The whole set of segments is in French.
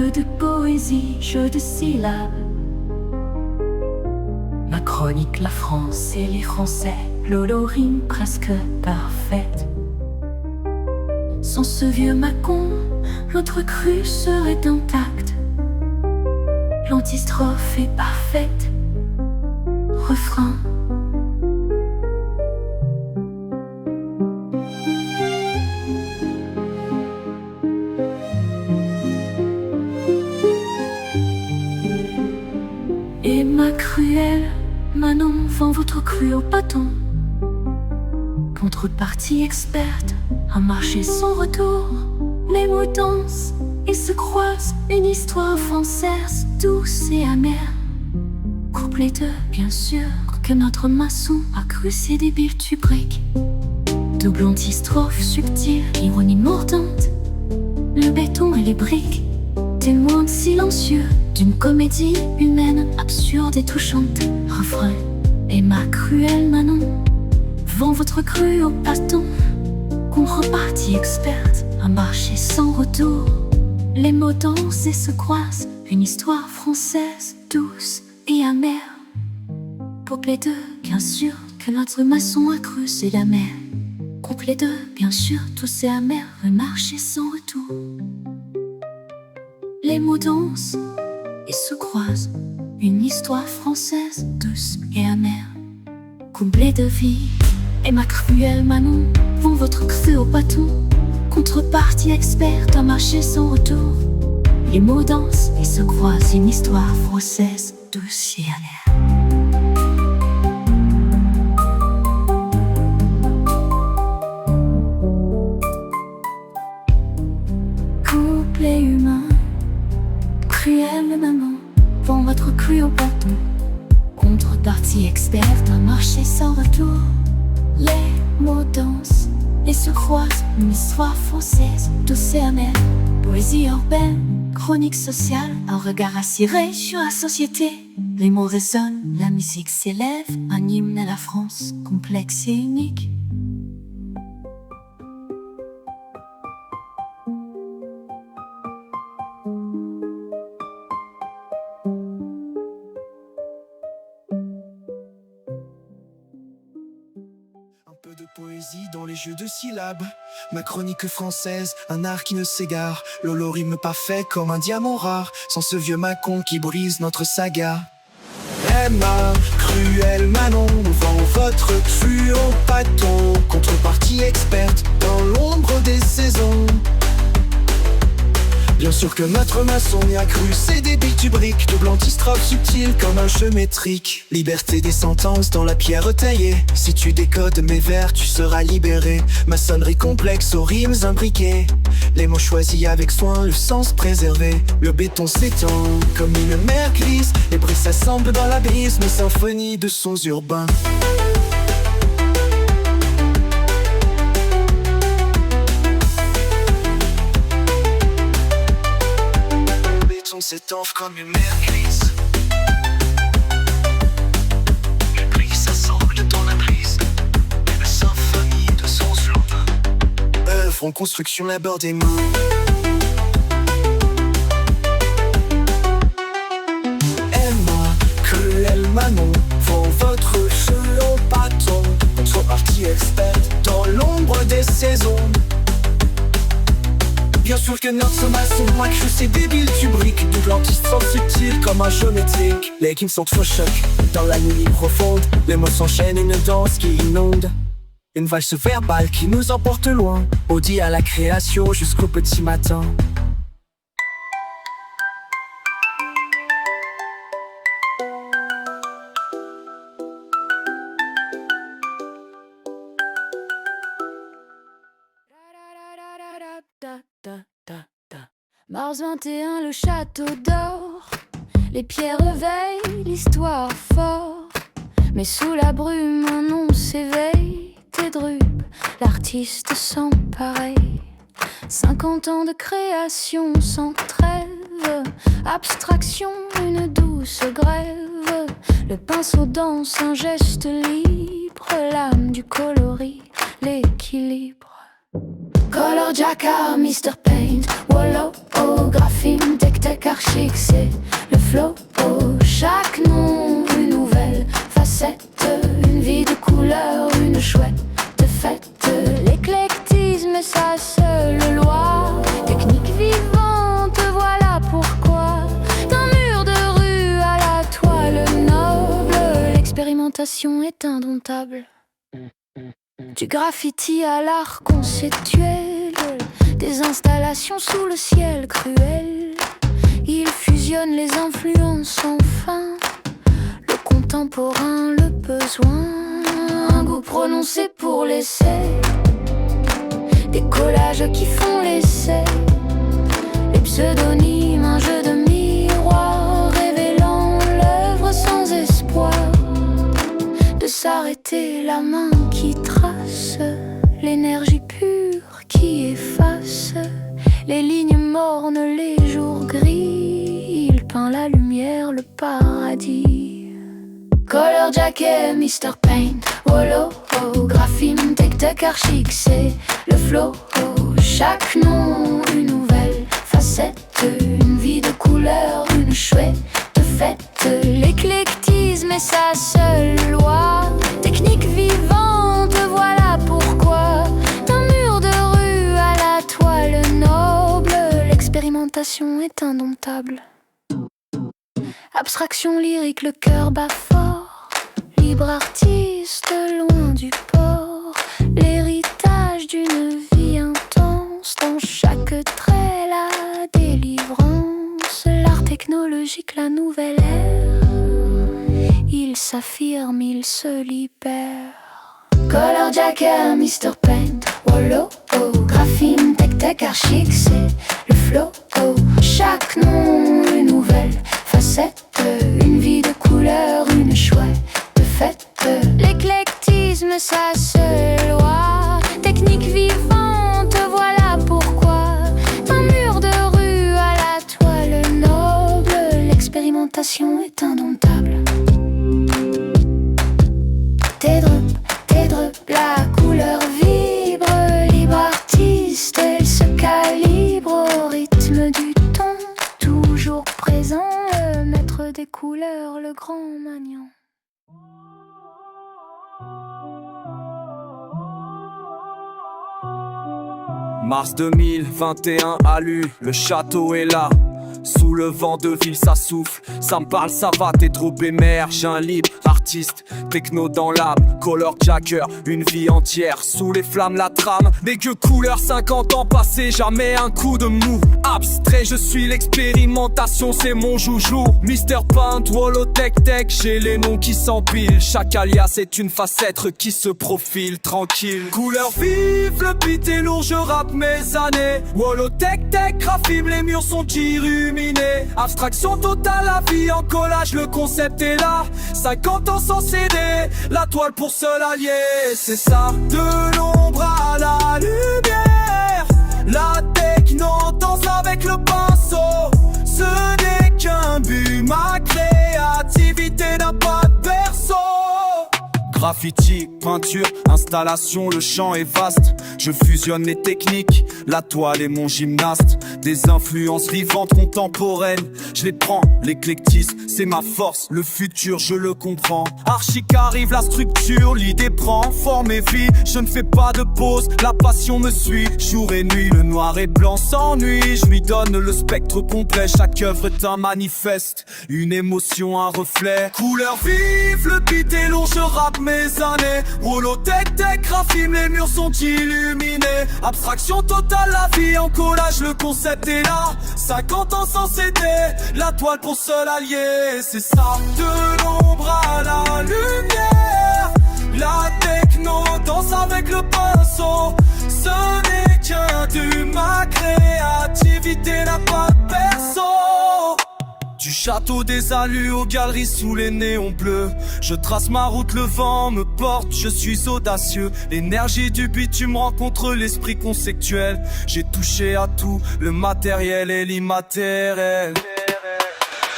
peu de poésie, jeu de syllabes. Ma chronique, la France et les Français, l'olorime presque parfaite. Sans ce vieux Macon, l'autre crue serait intacte. L'antistrophe est parfaite. Refrain. Et ma cruelle Manon vend votre cru au bâton. Contrepartie experte, un marché sans retour. Les mots dansent et se croisent, une histoire française douce et amère. Couplet de, bien sûr, que notre maçon a cru c'est débile tu briques. Double antistrophe subtile, ironie mordante. Le béton et les briques, témoins silencieux d'une comédie humaine absurde et touchante. Refrain. Et ma cruelle Manon vend votre cru au bâton. Contrepartie experte, un marché sans retour. Les mots dansent et se croisent, une histoire française douce et amère. Couplet 2, bien sûr, que notre maçon a cru c'est la mer. Couplet 2, bien sûr, tout c'est amer, un marché sans retour. Les mots dansent et se croisent, une histoire française douce et amère. Couplet de vie, et ma cruelle Manon vend votre cru au bâton. Contrepartie experte, un marché sans retour. Les mots dansent et se croisent, une histoire française douce et amère. Couplet humain, cruelle Manon vend votre cru au bâton. Contrepartie experte, un marché sans retour. Les mots dansent et se croisent, une histoire française douce et amère. Poésie urbaine, chronique sociale, un regard attiré sur la société. Les mots résonnent, la musique s'élève, un hymne à la France, complexe et unique. De poésie dans les jeux de syllabes. Ma chronique française, un art qui ne s'égare. L'olorime parfait comme un diamant rare. Sans ce vieux Macon qui brise notre saga. Ma cruelle Manon vend votre cru au bâton. Contrepartie experte dans l'ombre des saisons. Bien sûr que notre maçon y a cru, c'est débile tu briques. Double antistrophe subtile comme un jeu métrique. Liberté des sentences dans la pierre taillée. Si tu décodes mes vers, tu seras libéré. Maçonnerie complexe aux rimes imbriquées. Les mots choisis avec soin, le sens préservé. Le béton s'étend comme une mer glisse. Les bruits s'assemblent dans la brise, mes symphonies de sons urbains. S'étanche comme une mer grise. Les bruits s'assemblent dans la brise. La symphonie de sons urbains. Œuvre en construction, labeur des mains. Aime-moi, cruelle Manon vend votre jeu au bâton. Contrepartie experte dans l'ombre des saisons. Bien sûr que notre maçon a cru c'est débile tu briques. Double antistrophe subtile comme un jeu métrique. Les rimes sont au choc dans la nuit profonde. Les mots s'enchaînent, une danse qui inonde. Une valse verbale qui nous emporte loin. Audit à la création jusqu'au petit matin. Mars 21, le château d'or. Les pierres réveillent l'histoire fort. Mais sous la brume, un nom s'éveille. Tes drupes, l'artiste sans pareil. 50 ans de création sans trêve. Abstraction, une douce grève. Le pinceau danse, un geste libre. L'âme du coloris, l'équilibre. Color Jacquard, Mr. Paint, Wallow, graphine, tech, archique, c'est le flow. Chaque nom, une nouvelle facette, une vie de couleur, une chouette fête. L'éclectisme est sa seule loi, technique vivante, voilà pourquoi. D'un mur de rue à la toile noble, l'expérimentation est indomptable. Du graffiti à l'art conceptuel, des installations sous le ciel cruel, il fusionne les influences sans fin, le contemporain, le besoin, un goût prononcé pour l'essai, des collages qui font l'essai, les pseudonymes, un jeu de miroir révélant l'œuvre sans espoir de s'arrêter, la main qui trace, l'énergie pure qui efface les lignes mornes, les jours gris. Il peint la lumière, le paradis. Color Jacket, Mr. Paint, Wallow, graphine, tech, archique, c'est le flow. Chaque nom, une nouvelle facette, une vie de couleur, une chouette fête. L'éclectisme est sa seule loi, technique vivante, voilà pourquoi. D'un mur de rue à la toile noble, l'expérimentation est indomptable. Abstraction lyrique, le cœur bat fort, libre artiste loin du port, l'héritage d'une vie intense, dans chaque trait la délivrance, l'art technologique, la nouvelle ère, il s'affirme, il se libère. Color Jacket, Mr. Paint, Wallow, graphine, tech, archique, c'est le flow. Chaque nom, une nouvelle facette, une vie de couleur, une chouette fête. L'éclectisme, sa seule loi, technique vivante, voilà pourquoi. Un mur de rue à la toile noble, l'expérimentation est indomptable. Tes drops, la couleur vibre, libre artiste, elle se calibre au rythme du ton, toujours présent, le maître des couleurs, le grand maniant. Mars 2021 à l'U, le château est là. Sous le vent de ville ça souffle, ça me parle, ça va, tes troupes émergent. Un libre artiste, techno dans l'âme, Color Jacker, une vie entière. Sous les flammes la trame, des gueux couleurs, 50 ans passés, jamais un coup de mou. Abstrait, je suis l'expérimentation, c'est mon joujou. Mr. Paint, Wallow, tech, j'ai les noms qui s'empilent. Chaque alias est une facette qui se profile, tranquille. Couleur vive, le beat est lourd, je rappe mes années. Wallow, tech, graphime, les murs sont illuminés. Abstraction totale, la vie en collage, le concept est là. 50 ans sans CD, la toile pour seul allié. C'est ça, de l'ombre à la lumière. La techno danse avec le pinceau. Ce n'est qu'un but, ma créativité n'a pas de berceau. Graffiti, peinture, installation, le champ est vaste. Je fusionne les techniques, la toile est mon gymnaste. Des influences vivantes contemporaines, je les prends, l'éclectisme c'est ma force, le futur je le comprends. Archique arrive, la structure, l'idée prend forme et vie. Je ne fais pas de pause, la passion me suit. Jour et nuit, le noir et blanc s'ennuie. Je lui donne le spectre complet, chaque œuvre est un manifeste, une émotion, un reflet. Couleur vive, le beat est lourd, je rappe mes années. Wallow, tech, graphime, les murs sont illuminés. Abstraction totale, la vie en collage, le concept est là. 50 ans sans CD, la toile pour seul allié. C'est ça, de l'ombre à la lumière. La techno danse avec le pinceau. Ce n'est qu'un dû, ma créativité n'a pas de berceau. Du château des Alus aux galeries sous les néons bleus, je trace ma route, le vent me porte, je suis audacieux. L'énergie du bitume rencontre l'esprit conceptuel. J'ai touché à tout, le matériel et l'immatériel.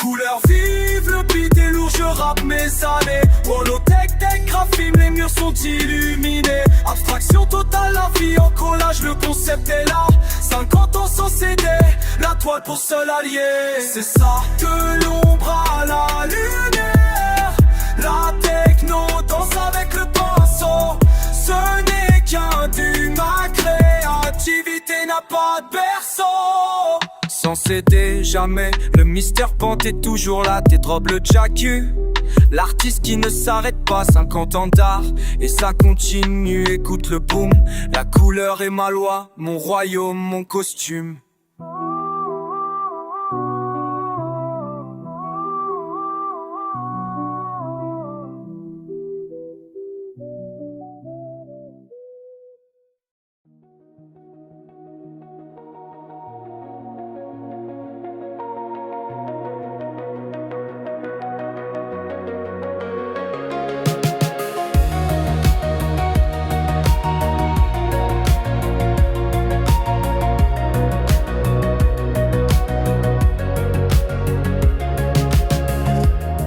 Couleur vive, le beat est lourd, je rappe mes années. Wallow, tech, graphime, les murs sont illuminés. Abstraction totale, la vie en collage, le concept concept est là. 50 ans sans céder, la toile pour seul allié. C'est ça, de l'ombre à la lumière. La techno danse avec le pinceau. Ce n'est qu'un dû, ma créativité n'a pas de berceau. Sans céder jamais, le mystère pente est toujours là. T'es drop le jacku, l'artiste qui ne s'arrête pas. 50 ans d'art et ça continue. Écoute le boom, la couleur est ma loi. Mon royaume, mon costume.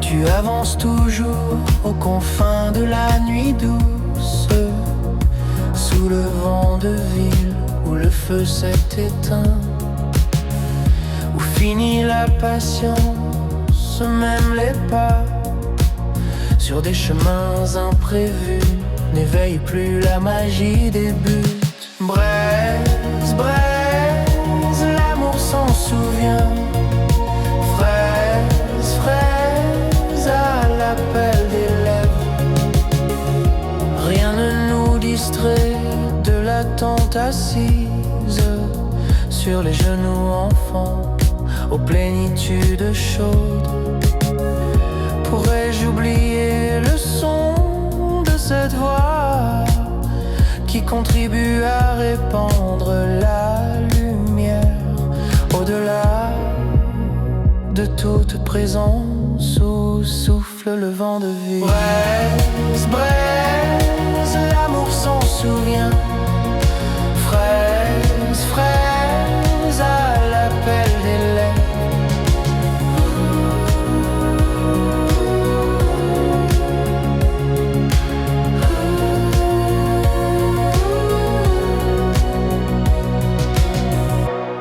Tu avances toujours aux confins de la nuit douce, sous le vent de ville où le feu s'est éteint, où finit la patience, même les pas sur des chemins imprévus n'éveille plus la magie des buts. Braise, braise, l'amour s'en souvient. Fraise, fraise, à l'appel des lèvres. Rien ne nous distrait de l'attente assise sur les genoux enfants, aux plénitudes chaudes. Pourrais-je oublier le son de cette voix qui contribue à répandre la lumière au-delà de toute présence où souffle le vent de vie? Braise, braise, l'amour s'en souvient. Fraise, fraise, à l'appel des lèvres.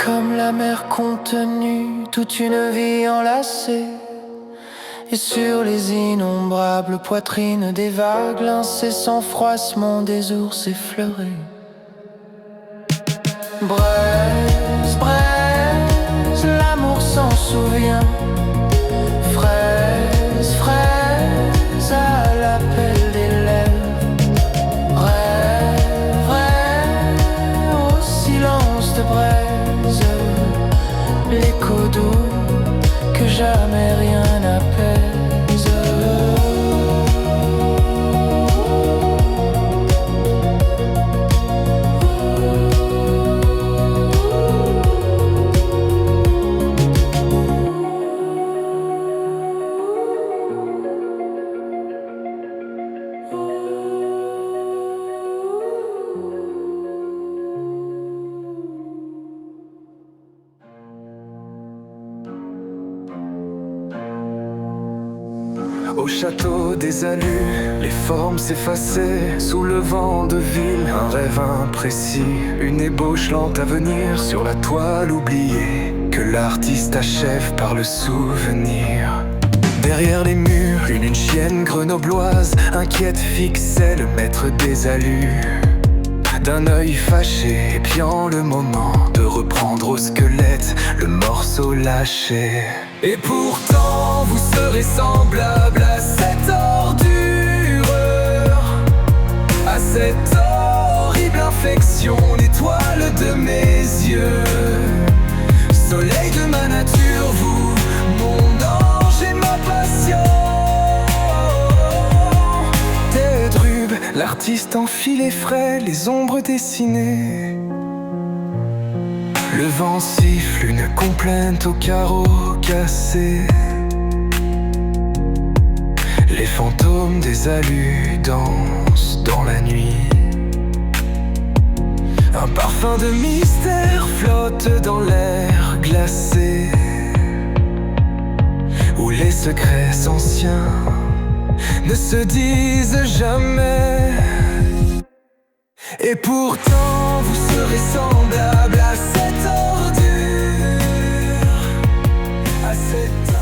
Comme la mer contenue, toute une vie enlacée, et sur les innombrables poitrines des vagues, l'incessant froissement des ours effleurés. Braise, braise, l'amour s'en souvient. Fraise, fraise, à l'appel des lèvres. Rêve, rêve, au silence de braise, l'écho doux que jamais rien n'apaise. Au château des allus, les formes s'effaçaient sous le vent de ville. Un rêve imprécis, une ébauche lente à venir sur la toile oubliée que l'artiste achève par le souvenir. Derrière les murs, une chienne grenobloise inquiète fixait le maître des allus. D'un œil fâché, épiant le moment de reprendre au squelette le morceau lâché. Et pourtant vous serez semblable à cette ordure, à cette horrible infection, l'étoile de mes yeux, soleil de ma nature, vous, mon ange et ma passion. Tédrube, l'artiste enfile les frais, les ombres dessinées. Le vent siffle une complainte au carreau cassé. Les fantômes des allus dansent dans la nuit. Un parfum de mystère flotte dans l'air glacé, où les secrets anciens ne se disent jamais. Et pourtant vous serez semblable à cette ordure, à cette